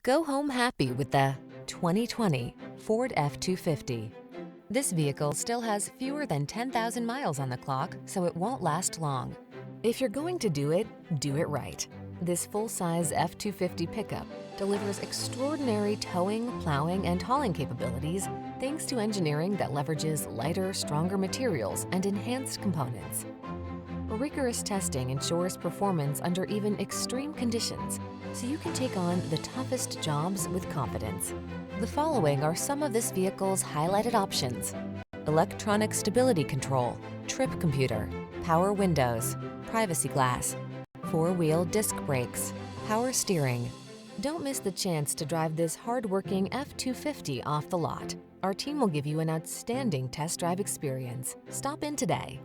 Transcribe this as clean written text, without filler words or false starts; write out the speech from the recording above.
Go home happy with the 2020 Ford F-250. This vehicle still has fewer than 10,000 miles on the clock, so it won't last long. If you're going to do it right. This full-size F-250 pickup delivers extraordinary towing, plowing, and hauling capabilities thanks to engineering that leverages lighter, stronger materials and enhanced components. Rigorous testing ensures performance under even extreme conditions, so you can take on the toughest jobs with confidence. The following are some of this vehicle's highlighted options: electronic stability control, trip computer, power windows, privacy glass, four-wheel disc brakes, power steering. Don't miss the chance to drive this hard-working F-250 off the lot. Our team will give you an outstanding test drive experience. Stop in today.